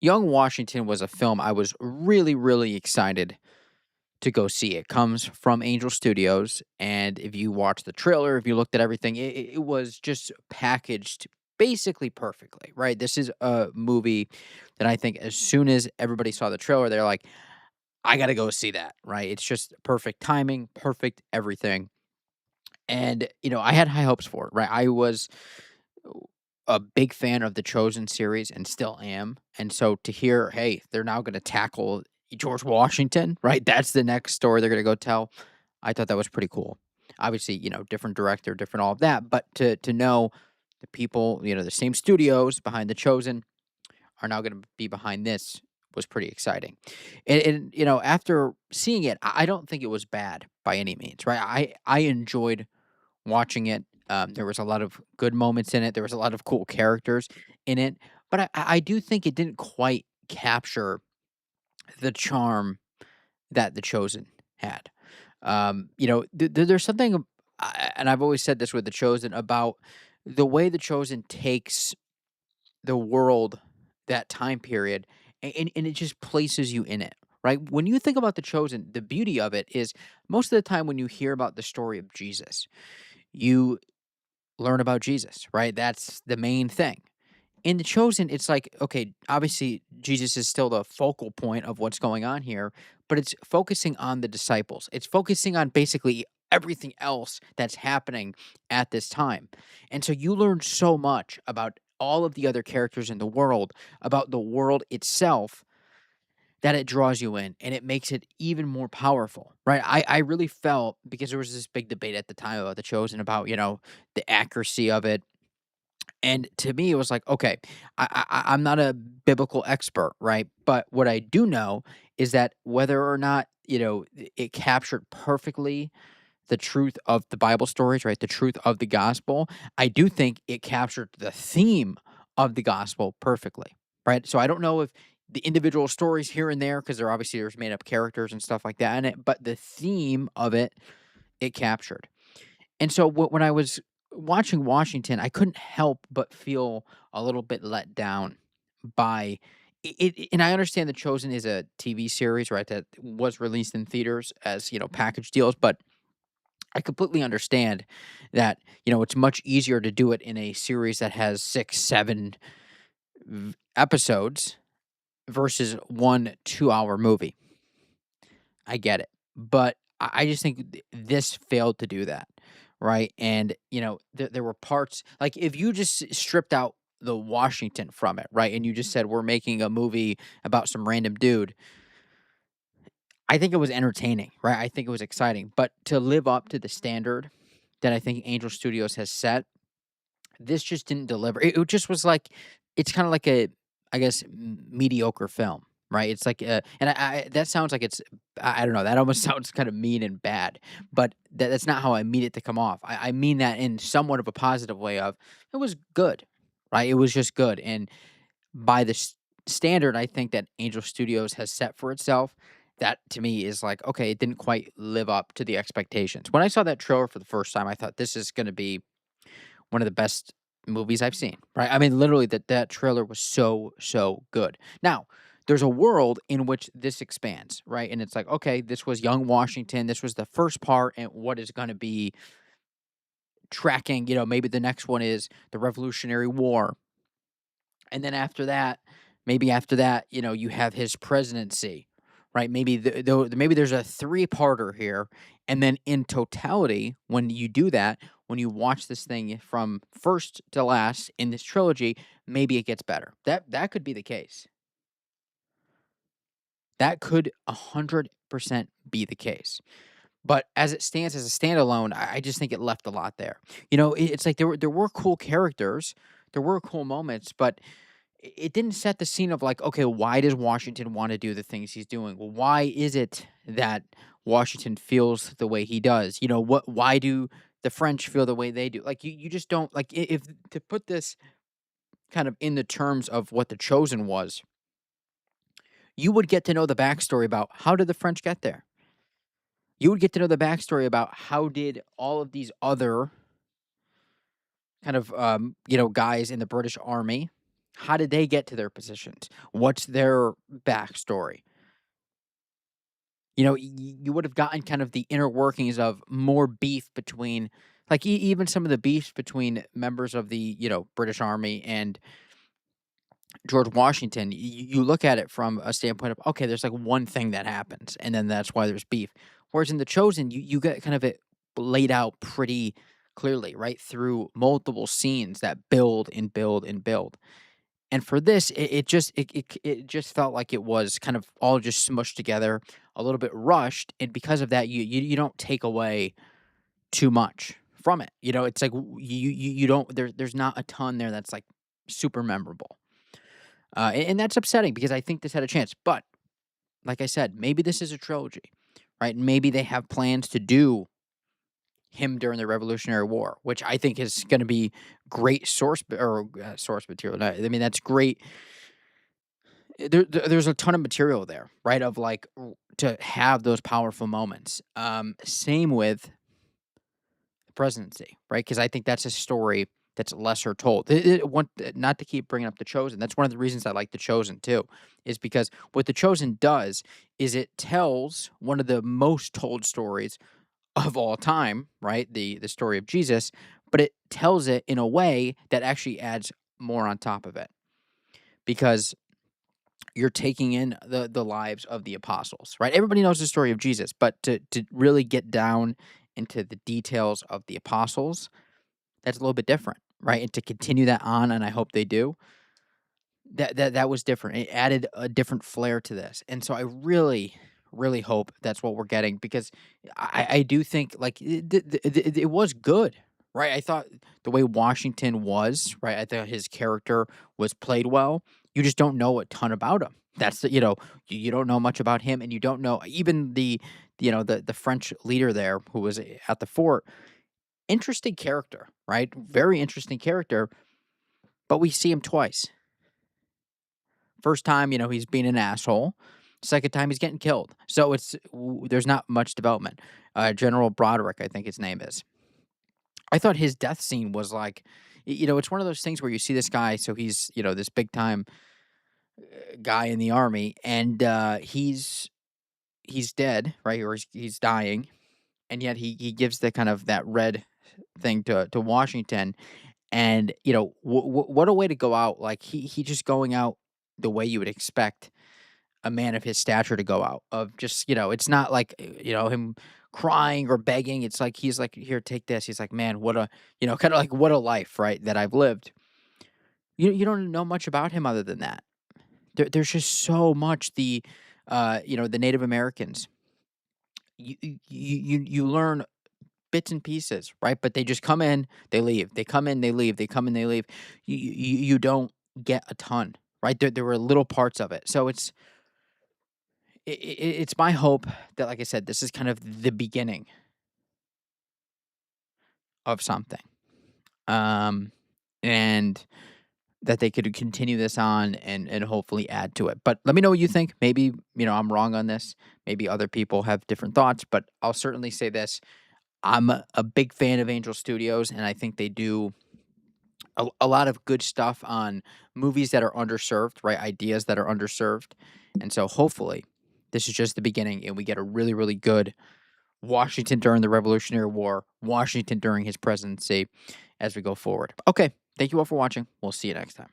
Young Washington was a film I was really, really excited to go see. It comes from Angel Studios, and if you watch the trailer, if you looked at everything, it was just packaged basically perfectly, right? This is a movie that I think as soon as everybody saw the trailer, they're like, I gotta go see that, right? It's just perfect timing, perfect everything. And, I had high hopes for it, right? I was a big fan of the Chosen series and still am. And so to hear, hey, they're now going to tackle George Washington, right? That's the next story they're going to go tell. I thought that was pretty cool. Obviously, different director, different all of that, but to know the people, the same studios behind the Chosen are now going to be behind this was pretty exciting. And after seeing it, I don't think it was bad by any means, right? I enjoyed watching it. There was a lot of good moments in it. There was a lot of cool characters in it, but I do think it didn't quite capture the charm that The Chosen had. There's something, and I've always said this with The Chosen about the way The Chosen takes the world, that time period, and it just places you in it. Right? When you think about The Chosen, the beauty of it is most of the time when you hear about the story of Jesus, you learn about Jesus, right? That's the main thing. In The Chosen, it's like, okay, obviously Jesus is still the focal point of what's going on here, but it's focusing on the disciples. It's focusing on basically everything else that's happening at this time. And so you learn so much about all of the other characters in the world, about the world itself, that it draws you in and it makes it even more powerful, right? I really felt because there was this big debate at the time about The Chosen about, the accuracy of it. And to me, it was like, okay, I'm not a biblical expert, right? But what I do know is that whether or not, it captured perfectly the truth of the Bible stories, right? The truth of the gospel, I do think it captured the theme of the gospel perfectly, right? So I don't know if the individual stories here and there, because there's made up characters and stuff like that in it, but the theme of it, it captured. And so when I was watching Washington, I couldn't help but feel a little bit let down by it. And I understand The Chosen is a TV series, right? That was released in theaters as, package deals, but I completely understand that, it's much easier to do it in a series that has 6, 7 episodes versus 1 2-hour movie. I get it. But I just think this failed to do that, right? And, there were parts like, if you just stripped out the Washington from it, right, and you just said, "We're making a movie about some random dude," I think it was entertaining, right? I think it was exciting, but to live up to the standard that I think Angel Studios has set, this just didn't deliver. It just was like it's kinda like a, I guess, mediocre film, right? It's like, and I that sounds like it's I don't know, that almost sounds kinda mean and bad, but that's not how I mean it to come off. I mean that in somewhat of a positive way of, it was good, right? It was just good, and by the standard I think that Angel Studios has set for itself, that to me is like, okay, it didn't quite live up to the expectations. When I saw that trailer for the first time, I thought this is gonna be one of the best movies I've seen, right? I mean, literally that trailer was so, so good. Now, there's a world in which this expands, right? And it's like, okay, this was young Washington. This was the first part, and what is going to be tracking, maybe the next one is the Revolutionary War. And then after that, you have his presidency, right? Maybe there's a three-parter here, and then in totality, when you do that, when you watch this thing from first to last in this trilogy, maybe it gets better. That could be the case. That could 100% be the case. But as it stands as a standalone, I just think it left a lot there. It's like there were cool characters, there were cool moments, but it didn't set the scene of like, okay, why does Washington want to do the things he's doing? Well, why is it that Washington feels the way he does? Why do the French feel the way they do? Like you just don't like if to put this kind of in the terms of what The Chosen was, you would get to know the backstory about how did the French get there? You would get to know the backstory about how did all of these other kind of guys in the British Army, How did they get to their positions? What's their backstory? You would have gotten kind of the inner workings of more beef between, like, even some of the beefs between members of the, British Army and George Washington. You look at it from a standpoint of, okay, there's like one thing that happens, and then that's why there's beef. Whereas in The Chosen, you get kind of it laid out pretty clearly, right, through multiple scenes that build and build and build. And for this, it just felt like it was kind of all just smushed together, a little bit rushed, and because of that, you don't take away too much from it. It's like you don't there's not a ton there that's like super memorable. And that's upsetting because I think this had a chance. But like I said, maybe this is a trilogy, right? Maybe they have plans to do him during the Revolutionary War, which I think is going to be great source material. I mean, that's great. There's a ton of material there, right? Of like to have those powerful moments. Same with the presidency, right? Because I think that's a story that's lesser told. Not to keep bringing up The Chosen. That's one of the reasons I like The Chosen too, is because what The Chosen does is it tells one of the most told stories of all time, right? The story of Jesus, but it tells it in a way that actually adds more on top of it because you're taking in the lives of the apostles, right? Everybody knows the story of Jesus, but to really get down into the details of the apostles, that's a little bit different, right? And to continue that on, and I hope they do, that was different. It added a different flair to this. And so I really, really hope that's what we're getting because I do think like it was good, right? I thought the way Washington was, right? I thought his character was played well. You just don't know a ton about him. That's you don't know much about him, and you don't know even the French leader there who was at the fort. Interesting character, right? Very interesting character, but we see him twice. First time, he's being an asshole. Second time, he's getting killed. So there's not much development. General Broderick, I think his name is. I thought his death scene was like, it's one of those things where you see this guy, so he's, this big time guy in the army, and he's dead, right, or he's dying, and yet he gives the kind of that red thing to Washington, and what a way to go out! Like he just going out the way you would expect a man of his stature to go out of just, it's not like, him crying or begging. It's like, he's like, here, take this. He's like, man, what a, kind of like what a life, right. That I've lived. You don't know much about him other than that. There's just so much the Native Americans, you learn bits and pieces, right. But they just come in, they leave, they come in, they leave, they come in, they leave. You don't get a ton, right. There were little parts of it. So it's my hope that, like I said, this is kind of the beginning of something, um, and that they could continue this on and hopefully add to it. But let me know what you think. Maybe, I'm wrong on this. Maybe other people have different thoughts, but I'll certainly say this. I'm a big fan of Angel Studios, and I think they do a lot of good stuff on movies that are underserved, right? Ideas that are underserved. And so hopefully this is just the beginning and we get a really, really good Washington during the Revolutionary War, Washington during his presidency as we go forward. Okay. Thank you all for watching. We'll see you next time.